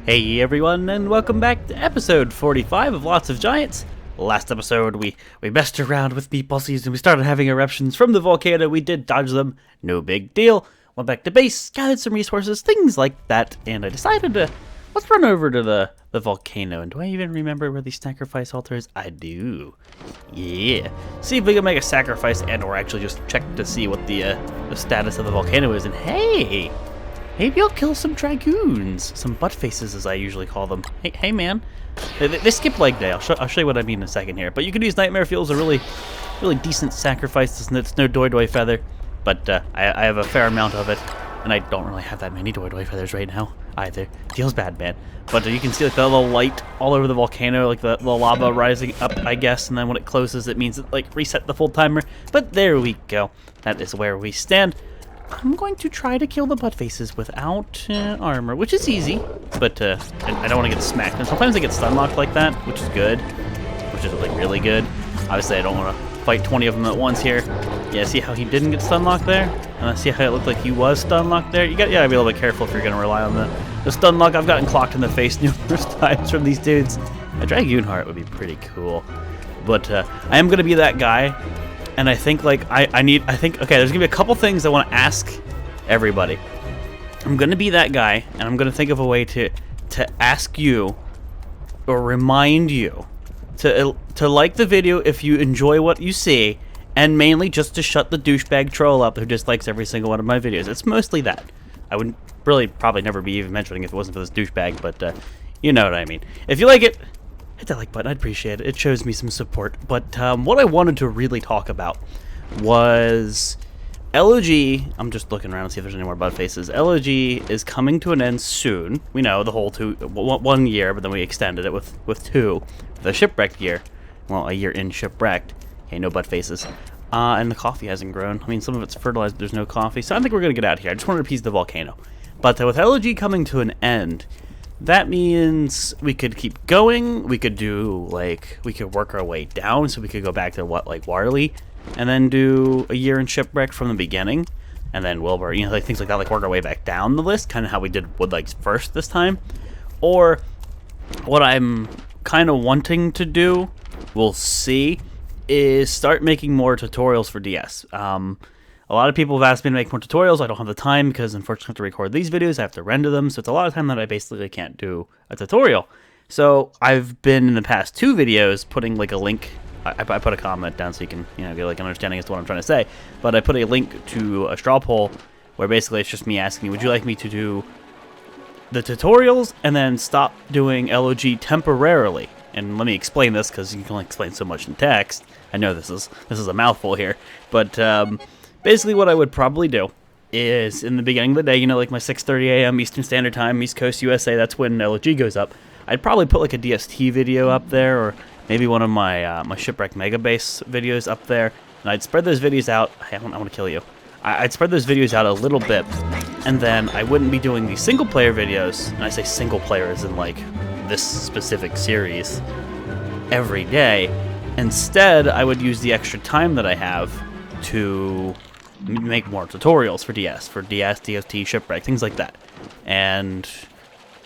Hey everyone, and welcome back to episode 45 of Lots of Giants. Last episode, we messed around with meatballsies and we started having eruptions from the volcano. We did dodge them, no big deal. Went back to base, gathered some resources, things like that, and I decided to, let's run over to the volcano. And do I even remember where the sacrifice altar is? I do. Yeah. See if we can make a sacrifice and or actually just check to see what the status of the volcano is. And hey! Maybe I'll kill some dragoons, some butt faces as I usually call them. Hey man, they skip leg day. I'll show you what I mean in a second here. But you can use nightmare fuel as a really decent sacrifice. It's no doi feather, but I have a fair amount of it, and I don't really have that many doi feathers right now either. Feels bad, man. But you can see like the little light all over the volcano, like the lava rising up, I guess. And then when it closes, it means it like reset the full timer. But there we go. That is where we stand. I'm going to try to kill the butt faces without armor, which is easy, but I don't want to get smacked. And sometimes I get stun locked like that, which is good, which is like really good. Obviously, I don't want to fight 20 of them at once here. Yeah, see how he didn't get stun locked there? And I see how it looked like he was stun locked there? You gotta be a little bit careful if you're going to rely on the stun lock. I've gotten clocked in the face numerous times from these dudes. A Dragoon Heart would be pretty cool. But I am going to be that guy. And I think, like, okay, there's going to be a couple things I want to ask everybody. I'm going to be that guy, and I'm going to think of a way to ask you, or remind you, to like the video if you enjoy what you see, and mainly just to shut the douchebag troll up who dislikes every single one of my videos. It's mostly that. I would really probably never be even mentioning if it wasn't for this douchebag, but you know what I mean. If you like it, hit that like button, I'd appreciate it. It shows me some support. But what I wanted to really talk about was LOG. I'm just looking around to see if there's any more butt faces. LOG is coming to an end soon. We know the whole 1 year, but then we extended it with 2. The shipwrecked year. Well, a year in shipwrecked. Okay, no butt faces. And the coffee hasn't grown. I mean, some of it's fertilized, but there's no coffee. So I think we're going to get out of here. I just wanted to appease the volcano. But with LOG coming to an end, that means we could keep going. We could do, like, we could work our way down, so we could go back to, like, Warley, and then do a year in Shipwreck from the beginning, and then Wilbur, you know, like, things like that, like, work our way back down the list, kind of how we did Woodlegs first this time. Or, what I'm kind of wanting to do, we'll see, is start making more tutorials for DS. A lot of people have asked me to make more tutorials. I don't have the time because, unfortunately, I have to record these videos. I have to render them, so it's a lot of time that I basically can't do a tutorial. So I've been, in the past 2 videos, putting, like, a link. I put a comment down so you can, you know, get, like, an understanding as to what I'm trying to say. But I put a link to a straw poll where basically it's just me asking, would you like me to do the tutorials and then stop doing LOG temporarily? And let me explain this because you can only explain so much in text. I know this is a mouthful here, but basically, what I would probably do is, in the beginning of the day, you know, like my 6:30 a.m. Eastern Standard Time, East Coast USA, that's when LOG goes up. I'd probably put, like, a DST video up there, or maybe one of my my Shipwreck Mega Base videos up there, and I'd spread those videos out. Hey, I want to kill you. I'd spread those videos out a little bit, and then I wouldn't be doing the single-player videos, and I say single-player as in, like, this specific series, every day. Instead, I would use the extra time that I have to make more tutorials for DS, DST, Shipwreck, things like that. And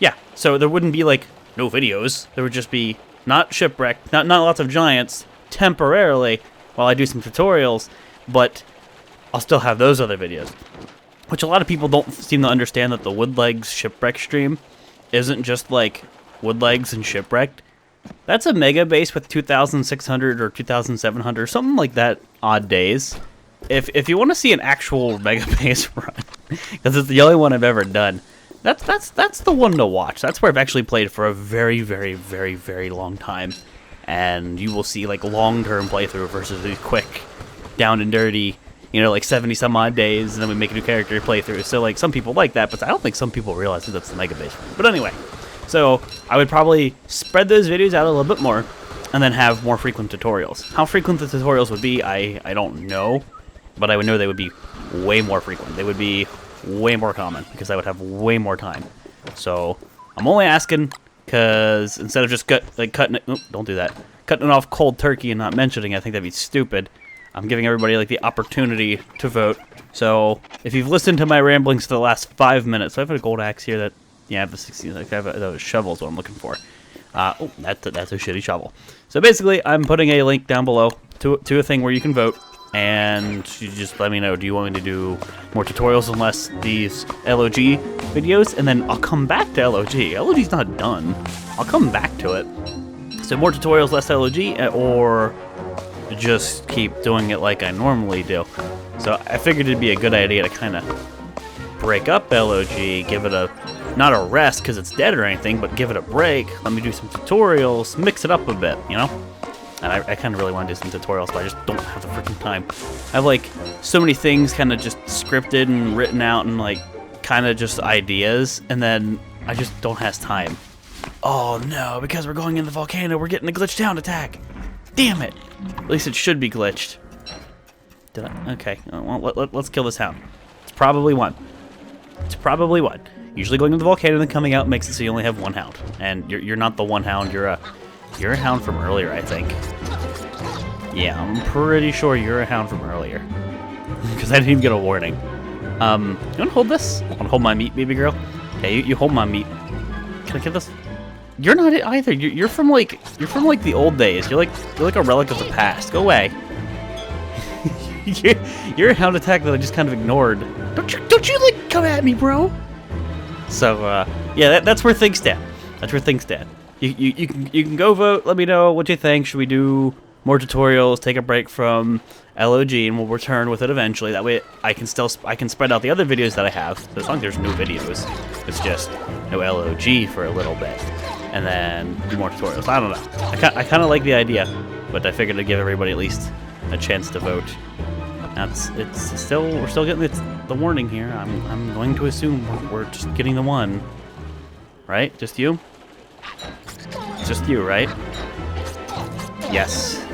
yeah, so there wouldn't be, like, no videos. There would just be not Shipwreck, not lots of giants temporarily while I do some tutorials, but I'll still have those other videos. Which a lot of people don't seem to understand, that the Woodlegs Shipwreck stream isn't just like Woodlegs and Shipwrecked. That's a mega base with 2,600 or 2,700, something like that, odd days. If you want to see an actual mega base run, because it's the only one I've ever done, that's the one to watch. That's where I've actually played for a very, very, very, very long time, and you will see, like, long-term playthrough versus these quick, down and dirty, you know, like 70 some odd days, and then we make a new character playthrough. So, like, some people like that, but I don't think some people realize that that's the mega base run. But anyway, so I would probably spread those videos out a little bit more, and then have more frequent tutorials. How frequent the tutorials would be, I don't know. But I would know they would be way more frequent. They would be way more common because I would have way more time. So I'm only asking because instead of just cutting it, don't do that. Cutting it off cold turkey and not mentioning it, I think that'd be stupid. I'm giving everybody, like, the opportunity to vote. So if you've listened to my ramblings for the last 5 minutes, so I have a gold axe here that Yeah, I have the 16. Like, I have a shovel is what I'm looking for. Oh, that's a shitty shovel. So basically, I'm putting a link down below to a thing where you can vote, and you just let me know. Do you want me to do more tutorials and less these LOG videos? And then I'll come back to LOG. LOG's not done. I'll come back to it. So more tutorials, less LOG, or just keep doing it like I normally do. So I figured it'd be a good idea to kind of break up LOG, give it a, not a rest because it's dead or anything, but give it a break. Let me do some tutorials, mix it up a bit, you know? And I kind of really want to do some tutorials, but I just don't have the freaking time. I have like so many things kind of just scripted and written out and like kind of just ideas, and then I just don't have time. Oh no, because we're going in the volcano, we're getting a glitch down attack. Damn it. At least it should be glitched. Did I? Okay, well, let's kill this hound. It's probably one. It's probably one. Usually going to the volcano and then coming out makes it so you only have one hound. And you're not the one hound, you're a hound from earlier, I think. Yeah, I'm pretty sure you're a hound from earlier. Because I didn't even get a warning. You wanna hold this? Wanna hold my meat, baby girl? Hey, you hold my meat. Can I get this? You're not it either. You're from like the old days. You're like a relic of the past. Go away. You're a hound attack that I just kind of ignored. Don't you like come at me, bro? So yeah, that's where things stand. That's where things stand. You can go vote. Let me know what you think. Should we do more tutorials? Take a break from LOG, and we'll return with it eventually. That way, I can spread out the other videos that I have. So as long as there's new videos, it's just no LOG for a little bit, and then do more tutorials. I don't know. I kind of like the idea, but I figured to give everybody at least a chance to vote. We're still getting the warning here. I'm going to assume we're just getting the one, right? Just you? Just you, right? Yes.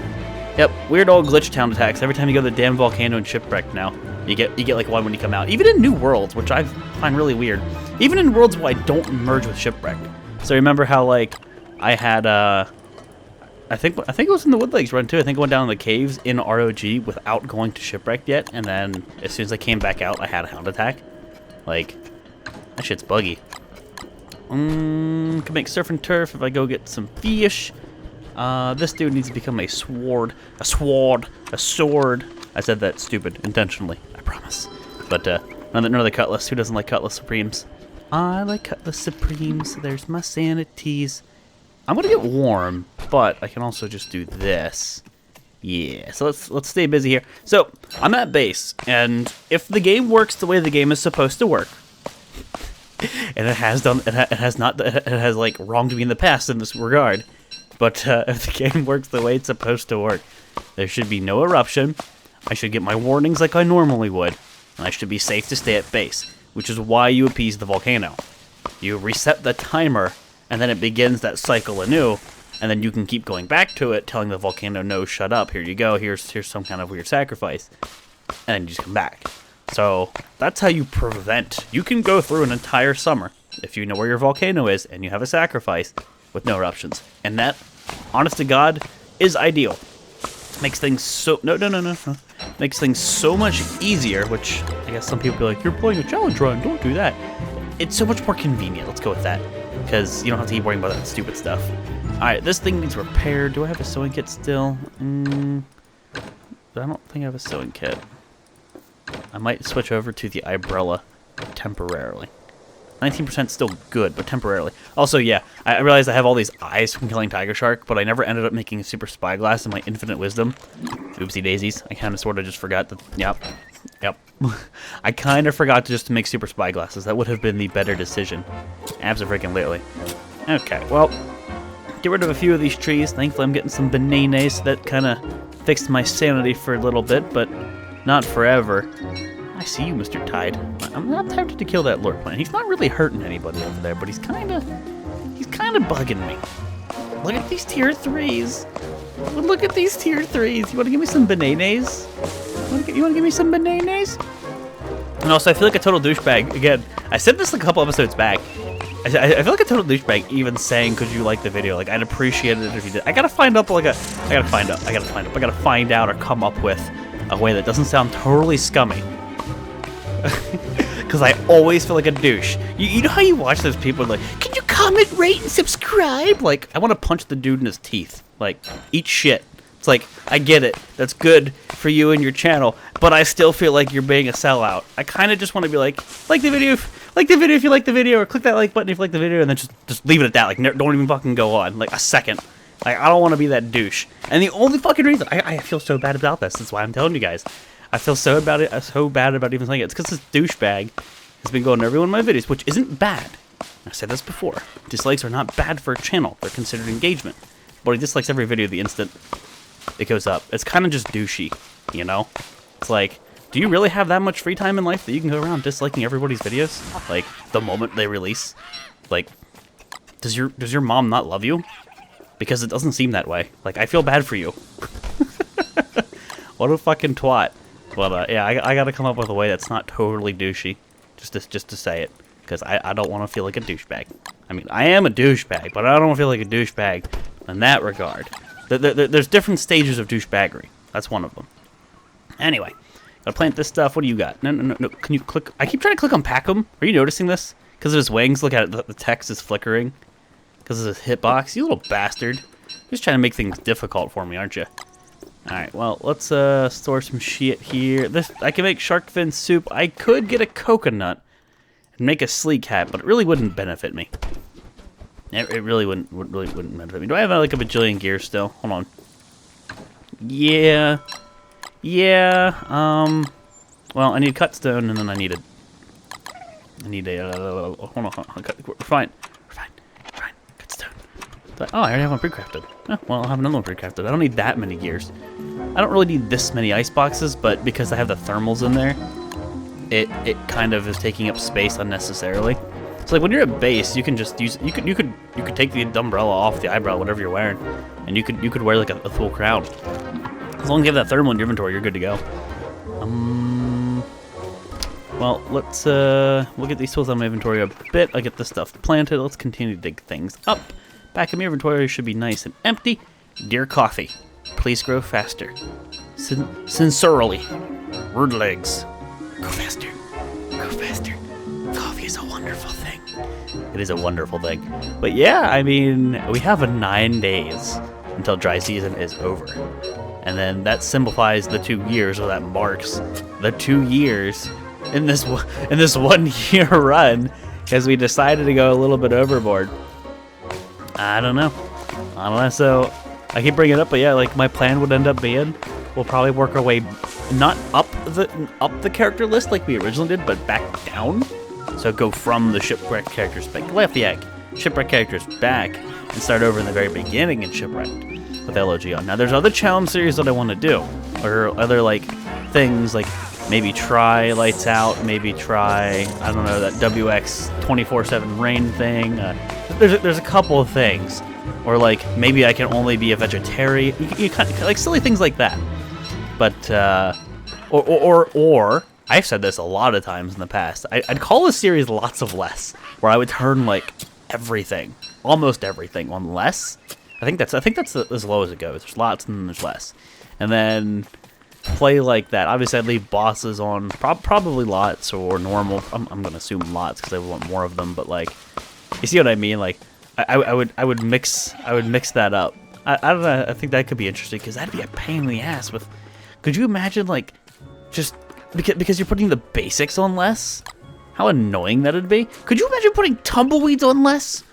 Yep. Weird old glitch town attacks. Every time you go to the damn volcano and shipwreck now, you get like one when you come out. Even in new worlds, which I find really weird. Even in worlds where I don't merge with shipwreck. So remember how like I had I think it was in the Woodlegs run too. I think I went down in the caves in ROG without going to shipwreck yet, and then as soon as I came back out, I had a hound attack. Like, that shit's buggy. Can make surf and turf if I go get some fish. This dude needs to become a sword. A sword. I said that stupid intentionally. I promise. But another cutlass. Who doesn't like cutlass supremes? I like cutlass supremes. There's my sanities. I'm gonna get warm, but I can also just do this. Yeah, so let's stay busy here. So I'm at base, and if the game works the way the game is supposed to work, and it has like wronged me in the past in this regard, but if the game works the way it's supposed to work, there should be no eruption. I should get my warnings like I normally would, and I should be safe to stay at base, which is why you appease the volcano. You reset the timer, and then it begins that cycle anew, and then you can keep going back to it, telling the volcano, no, shut up, here you go, here's some kind of weird sacrifice, and then you just come back. So that's how you prevent. You can go through an entire summer if you know where your volcano is and you have a sacrifice with no eruptions. And that, honest to God, is ideal. Makes things so... No. Makes things so much easier, which I guess some people be like, you're playing a challenge run, don't do that. It's so much more convenient, let's go with that. Because you don't have to keep worrying about that stupid stuff. Alright, this thing needs repaired. Do I have a sewing kit still? I don't think I have a sewing kit. I might switch over to the umbrella temporarily. 19% still good, but temporarily. Also, yeah, I realized I have all these eyes from killing Tiger Shark, but I never ended up making a super spyglass in my infinite wisdom. Oopsie daisies. I kind of sort of just forgot that. Yep. I kind of forgot to just make super spyglasses. That would have been the better decision. Abso-freaking-lutely. Okay, well, get rid of a few of these trees. Thankfully, I'm getting some bananas. That kind of fixed my sanity for a little bit, but not forever. I see you, Mr. Tide. I'm not tempted to kill that lure plant. He's not really hurting anybody over there, but he's kind of bugging me. Look at these tier 3s. Look at these tier 3s. You want to give me some bananas? You want to give me some bananas? And also, I feel like a total douchebag. Again, I said this a couple episodes back. I feel like a total douchebag even saying, could you like the video? Like, I'd appreciate it if you did. I gotta find out or come up with a way that doesn't sound totally scummy. because I always feel like a douche. You know how you watch those people like, can you comment, rate, and subscribe? Like, I want to punch the dude in his teeth. Like, eat shit. It's like, I get it. That's good for you and your channel, but I still feel like you're being a sellout. I kind of just want to be like the video if you like the video, or click that like button if you like the video, and then just leave it at that. Like, don't even fucking go on. Like, a second. Like, I don't want to be that douche. And the only fucking reason I feel so bad about this, that's why I'm telling you guys. I feel so bad about even saying it. It's because this douchebag has been going to every one of my videos, which isn't bad. I said this before. Dislikes are not bad for a channel. They're considered engagement. But he dislikes every video the instant it goes up. It's kind of just douchey, you know? It's like, do you really have that much free time in life that you can go around disliking everybody's videos? Like, the moment they release? Like, does your mom not love you? Because it doesn't seem that way. Like, I feel bad for you. What a fucking twat. But, yeah, I gotta come up with a way that's not totally douchey. Just to say it. Because I don't want to feel like a douchebag. I mean, I am a douchebag, but I don't feel like a douchebag in that regard. There's different stages of douchebaggery. That's one of them. Anyway, gotta plant this stuff. What do you got? No. Can you click? I keep trying to click on pack 'em. Are you noticing this? Because of his wings. Look at it. The text is flickering. Because of his hitbox. You little bastard. You're just trying to make things difficult for me, aren't you? Alright, well, let's store some shit here. I can make shark fin soup. I could get a coconut and make a sleek hat, but it really wouldn't benefit me. It really wouldn't benefit me. Do I have like a bajillion gear still? Hold on. Yeah. Well, I need cut stone, and then I need a hold on. We're fine. Cut stone. Oh, I already have one pre-crafted. Oh, well, I'll have another one pre-crafted. I don't need that many gears. I don't really need this many ice boxes, but because I have the thermals in there, it kind of is taking up space unnecessarily. So like when you're at base, you can just use you could take the umbrella off the eyebrow, whatever you're wearing, and you could wear like a full crown. As long as you have that thermal in your inventory, you're good to go. Well, let's we'll get these tools out of my inventory a bit. I get this stuff planted. Let's continue to dig things up. Back in my inventory should be nice and empty. Dear coffee, please grow faster. Sincerely, Woodlegs. Go faster. Go faster. Coffee is a wonderful thing. It is a wonderful thing. But yeah, I mean, we have 9 days until dry season is over. And then that simplifies the 2 years, or that marks the 2 years in this 1 year run, because we decided to go a little bit overboard. I don't know. So I keep bringing it up, but yeah, like my plan would end up being we'll probably work our way not up the character list like we originally did, but back down. So go from the shipwrecked characters back left the egg, shipwrecked characters back, and start over in the very beginning in shipwrecked with LOG on. Now there's other challenge series that I want to do, or other like things like maybe try lights out, maybe try I don't know that WX 24/7 rain thing. There's a couple of things, or like maybe I can only be a vegetarian. You kind of like silly things like that. But or I've said this a lot of times in the past. I'd call this series Lots of Less, where I would turn like everything, almost everything, on less. I think that's as low as it goes. There's lots and then there's less, and then play like that. Obviously, I'd leave bosses on probably lots or normal. I'm gonna assume lots because I want more of them. But like, you see what I mean? Like, I would mix that up. I don't know. I think that could be interesting because that'd be a pain in the ass. Could you imagine like just because you're putting the basics on less? How annoying that'd be. Could you imagine putting tumbleweeds on less?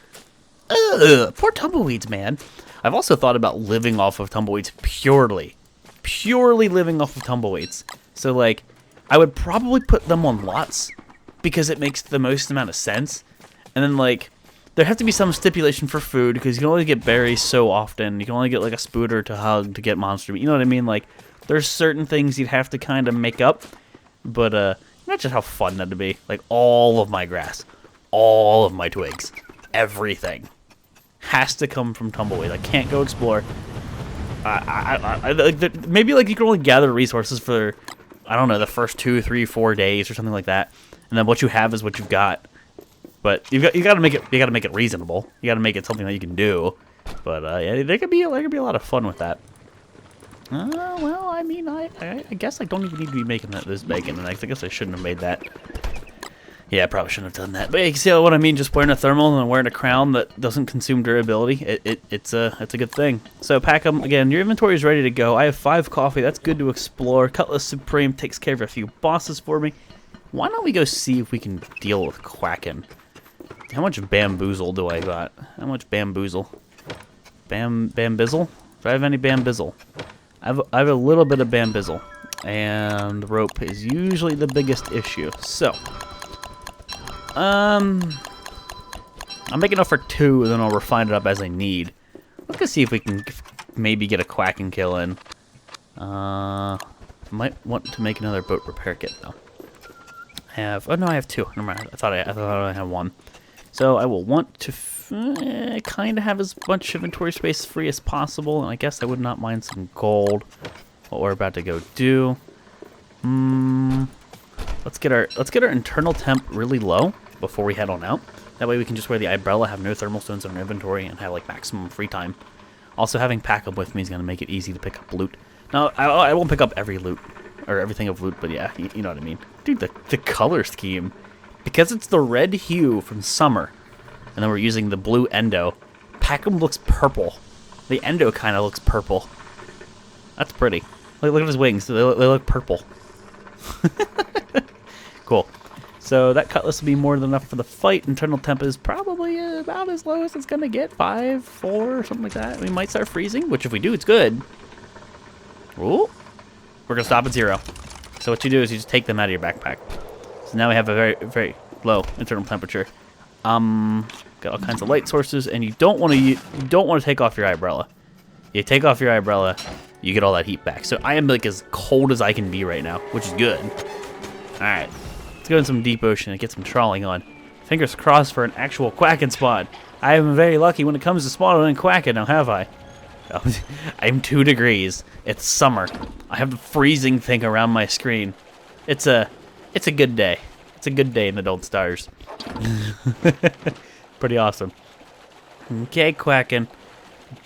Ugh, poor tumbleweeds, man. I've also thought about living off of tumbleweeds purely living off of tumbleweeds. So like, I would probably put them on lots because it makes the most amount of sense. And then like, there have to be some stipulation for food because you can only get berries so often. You can only get like a spooter to hug to get monster meat. You know what I mean? Like, there's certain things you'd have to kind of make up. But imagine how fun that'd be. Like all of my grass, all of my twigs, everything has to come from tumbleweed. I can't go explore. Maybe like you can only gather resources for, I don't know, the first 2, 3, 4 days or something like that, and then what you have is what you've got. But you got to make it reasonable. You got to make it something that you can do. But yeah, there could be a lot of fun with that. Well, I mean, I guess I don't even need to be making this bacon, and I guess I shouldn't have made that. Yeah, I probably shouldn't have done that. But you see what I mean? Just wearing a thermal and wearing a crown that doesn't consume durability. It's a good thing. So pack them again. Your inventory is ready to go. I have 5 coffee. That's good to explore. Cutlass Supreme takes care of a few bosses for me. Why don't we go see if we can deal with Quacken? How much bamboozle do I got? How much bamboozle? Bambizzle? Do I have any bambizzle? I have a little bit of bambizzle. And rope is usually the biggest issue. So I'll make enough for 2, and then I'll refine it up as I need. Let's see if we can maybe get a Quacken kill in. Might want to make another boat repair kit though. Oh no, I have 2. Never mind. I thought I had 1. So I will want to kind of have as much inventory space free as possible, and I guess I would not mind some gold. What we're about to go do. Let's get our internal temp really low before we head on out. That way we can just wear the umbrella, have no thermal stones in our inventory, and have like maximum free time. Also, having Pack-Up with me is gonna make it easy to pick up loot. Now, I won't pick up every loot or everything of loot, but yeah, you know what I mean. Dude, the color scheme, because it's the red hue from summer, and then we're using the blue endo. Pack-Up looks purple. The endo kind of looks purple. That's pretty. Look at his wings. They look purple. Cool. So that cutlass will be more than enough for the fight. Internal temp is probably about as low as it's going to get. 5, 4, something like that. We might start freezing, which if we do, it's good. Ooh. We're going to stop at 0. So what you do is you just take them out of your backpack. So now we have a very, very low internal temperature. Got all kinds of light sources, and you don't want to take off your umbrella. You take off your umbrella, you get all that heat back. So I am like as cold as I can be right now, which is good. Alright, let's go in some deep ocean and get some trawling on. Fingers crossed for an actual Quacken spawn. I am very lucky when it comes to spawning Quacken, now have I? Oh, I'm 2 degrees. It's summer. I have the freezing thing around my screen. It's a good day. It's a good day in the Don't Stars. Pretty awesome. Okay, Quacken.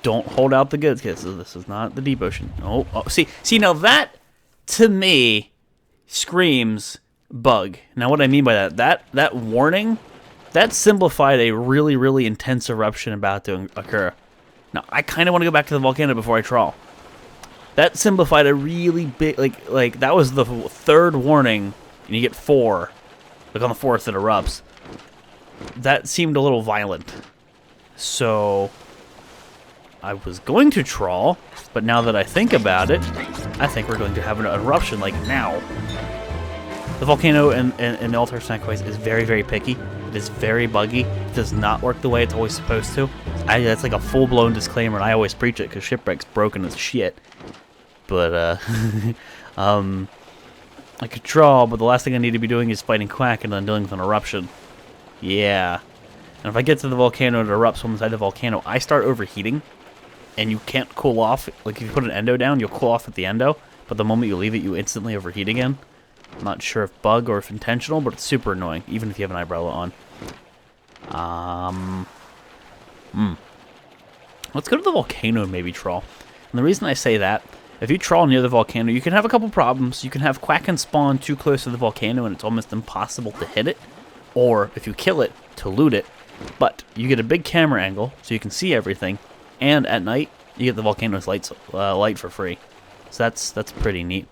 Don't hold out the goods, because this is not the deep ocean. Oh, see, now that, to me, screams bug. Now, what I mean by that warning, that simplified a really, really intense eruption about to occur. Now, I kind of want to go back to the volcano before I trawl. That simplified a really big, like that was the 3rd warning, and you get 4. Like on the 4th, it erupts. That seemed a little violent. So I was going to trawl, but now that I think about it, I think we're going to have an eruption like now. The volcano in the Altar Snackways is very, very picky. It is very buggy. It does not work the way it's always supposed to. That's like a full-blown disclaimer, and I always preach it because Shipwreck's broken as shit. But, I could trawl, but the last thing I need to be doing is fighting Quack and then dealing with an eruption. Yeah. And if I get to the volcano and it erupts from inside the volcano, I start overheating. And you can't cool off. Like, if you put an endo down, you'll cool off at the endo. But the moment you leave it, you instantly overheat again. I'm not sure if bug or if intentional, but it's super annoying, even if you have an umbrella on. Let's go to the volcano and maybe trawl. And the reason I say that, if you trawl near the volcano, you can have a couple problems. You can have Quacken spawn too close to the volcano and it's almost impossible to hit it. Or, if you kill it, to loot it. But you get a big camera angle, so you can see everything. And at night, you get the volcano's light for free. So that's pretty neat.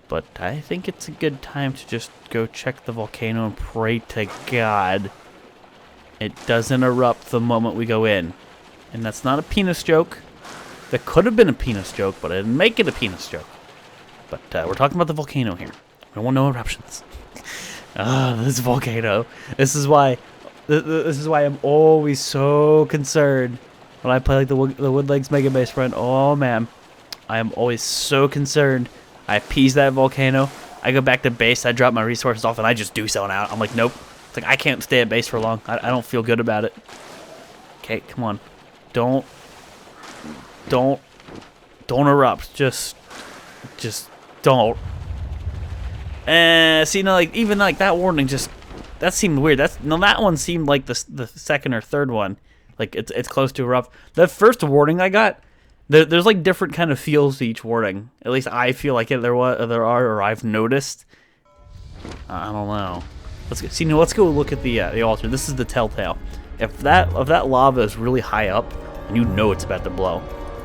But I think it's a good time to just go check the volcano and pray to God it doesn't erupt the moment we go in. And that's not a penis joke. That could have been a penis joke, but I didn't make it a penis joke. But we're talking about the volcano here. We don't want no eruptions. This volcano. This is why I'm always so concerned when I play like the Woodlegs Mega Base Front. Oh man, I am always so concerned. I appease that volcano. I go back to base. I drop my resources off, and I just do so out. I'm like, nope. It's like I can't stay at base for long. I don't feel good about it. Okay, come on. Don't erupt. Just don't. See, no, like even like that warning, that seemed weird. That one seemed like the 2nd or 3rd one. Like it's close to erupt. The first warning I got, there's like different kind of feels to each warning. At least I feel like there are, or I've noticed. I don't know. Let's go look at the altar. This is the telltale. If that lava is really high up, you know it's about to blow.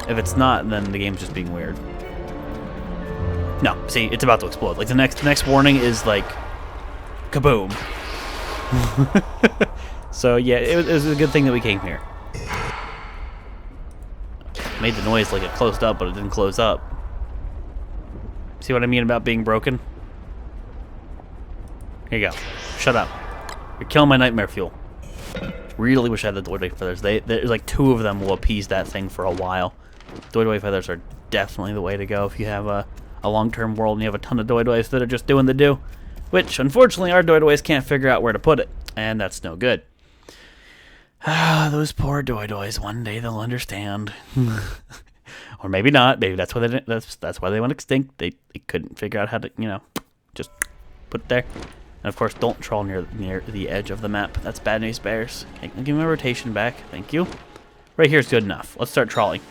If it's not, then the game's just being weird. No, see, it's about to explode. Like the next warning is like, kaboom. So yeah, it was a good thing that we came here. Made the noise like it closed up, but it didn't close up. See what I mean about being broken? Here you go. Shut up. You're killing my nightmare fuel. Really wish I had the doily feathers. There's like 2 of them will appease that thing for a while. Doily feathers are definitely the way to go if you have a long-term world and you have a ton of doilies that are just doing the do. Which, unfortunately, our doilies can't figure out where to put it. And that's no good. Ah, those poor doilies. One day they'll understand. Or maybe not. Maybe that's why that's why they went extinct. They couldn't figure out how to, just put it there. And of course, don't troll near the edge of the map. That's bad news, bears. Okay, give me my rotation back. Thank you. Right here is good enough. Let's start trawling.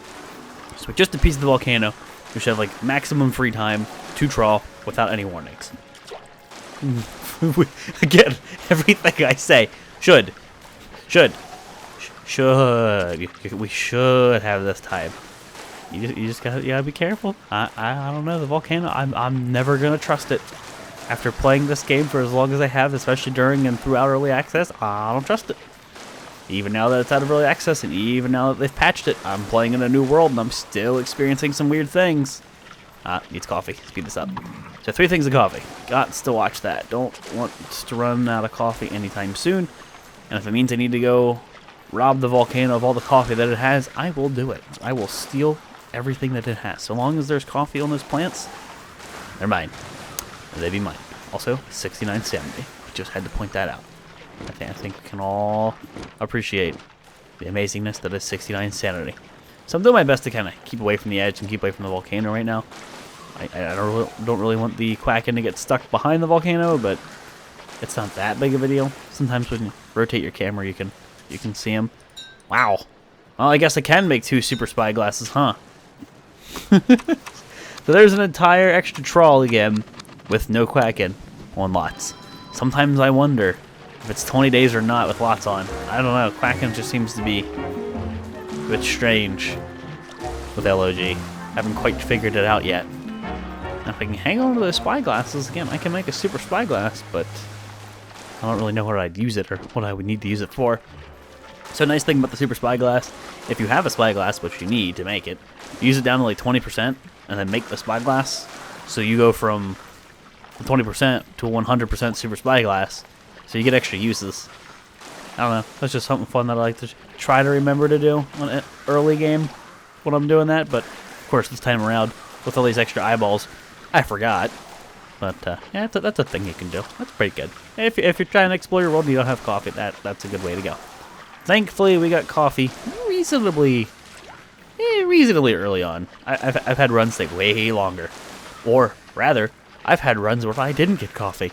So we just a piece of the volcano. We should have like maximum free time to trawl without any warnings. Again, everything I say should. We should have this time. You just gotta be careful. I don't know, the volcano. I'm never gonna trust it. After playing this game for as long as I have, especially during and throughout early access, I don't trust it. Even now that it's out of early access, and even now that they've patched it, I'm playing in a new world, and I'm still experiencing some weird things. Needs coffee. Speed this up. So 3 things of coffee. Got to watch that. Don't want to run out of coffee anytime soon. And if it means I need to go rob the volcano of all the coffee that it has, I will do it. I will steal everything that it has. So long as there's coffee on those plants, they're mine. They be mine. Also, 6970. Just had to point that out. I think we can all appreciate the amazingness that is 69 sanity. So I'm doing my best to kind of keep away from the edge and keep away from the volcano right now. I don't really want the Quacken to get stuck behind the volcano, but it's not that big of a deal. Sometimes when you rotate your camera, you can see him. Wow. Well, I guess I can make 2 super spy glasses, huh? So there's an entire extra trawl again with no Quacken on lots. Sometimes I wonder if it's 20 days or not with lots on. I don't know. Quacken just seems to be a bit strange with LOG. Haven't quite figured it out yet. Now if I can hang on to those spy glasses, again, I can make a super spy glass, but I don't really know what I'd use it or what I would need to use it for. So nice thing about the super spy glass, if you have a spy glass, which you need to make it, use it down to like 20% and then make the spy glass. So you go from 20% to 100% super spy glass. So you get extra uses. I don't know. That's just something fun that I like to try to remember to do on an early game when I'm doing that. But of course, this time around with all these extra eyeballs, I forgot. But yeah, that's a thing you can do. That's pretty good. If you're trying to explore your world and you don't have coffee, that's a good way to go. Thankfully, we got coffee reasonably early on. I've had runs take way longer, or rather, I've had runs where I didn't get coffee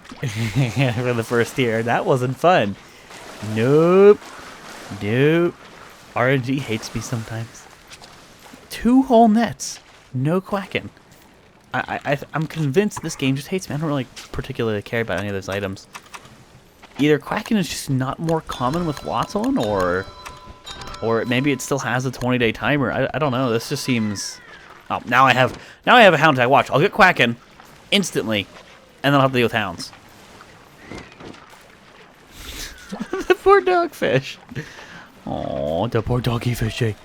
for the first year. That wasn't fun. Nope. RNG hates me sometimes. 2 whole nets, no Quacken. I'm convinced this game just hates me. I don't really particularly care about any of those items. Either Quacken is just not more common with lots on, or maybe it still has a 20-day timer. I don't know. This just seems. Oh, now I have a hound tag. Watch, I'll get Quacken instantly, and then I'll have to deal with hounds. The poor dogfish. Oh, the poor doggy fishy.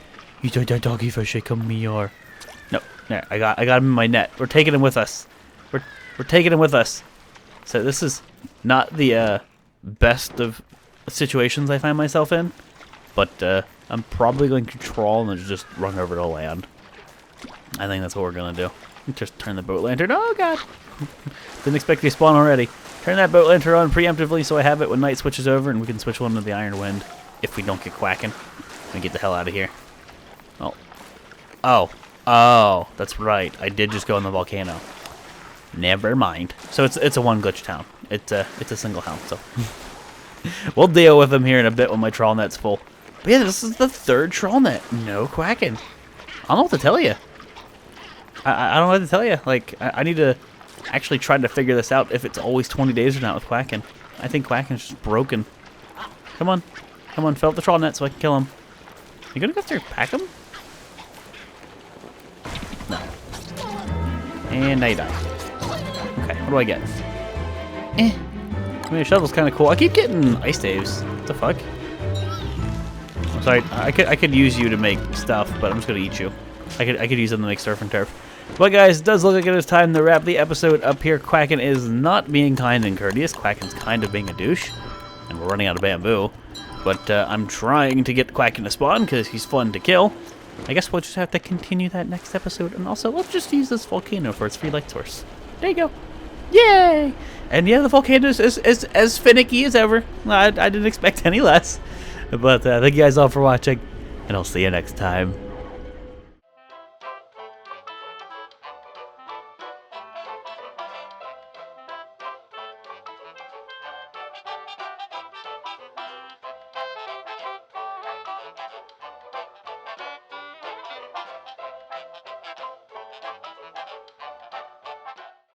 You took that doggy fishy. Come here. No, there. I got him in my net. We're taking him with us. We're taking him with us. So this is not the best of situations I find myself in, but I'm probably going to trawl and just run over to land. I think that's what we're gonna do. Just turn the boat lantern. Oh god! Didn't expect to spawn already. Turn that boat lantern on preemptively so I have it when night switches over, and we can switch one to the Iron Wind if we don't get Quacken. And get the hell out of here. Oh, that's right. I did just go in the volcano. Never mind. So it's a 1 glitch town. It's a single hound. So we'll deal with them here in a bit when my trawl net's full. But yeah, this is the 3rd trawl net. No Quacken. I don't know what to tell you. I don't know what to tell you. Like, I need to actually try to figure this out if it's always 20 days or not with Quacken. I think Quacken's just broken. Come on. Come on, fill up the trawl net so I can kill him. You gonna go through pack him? No. And now you die. Okay, what do I get? I mean, a shovel's kind of cool. I keep getting ice staves. What the fuck? I'm sorry. I could use you to make stuff, but I'm just gonna eat you. I could use them to make surf and turf. Well, guys, it does look like it is time to wrap the episode up here. Quacken is not being kind and courteous. Quacken's kind of being a douche, and we're running out of bamboo. But I'm trying to get Quacken to spawn because he's fun to kill. I guess we'll just have to continue that next episode. And also, let's just use this volcano for its free light source. There you go. Yay! And yeah, the volcano is as finicky as ever. I didn't expect any less. But thank you guys all for watching, and I'll see you next time.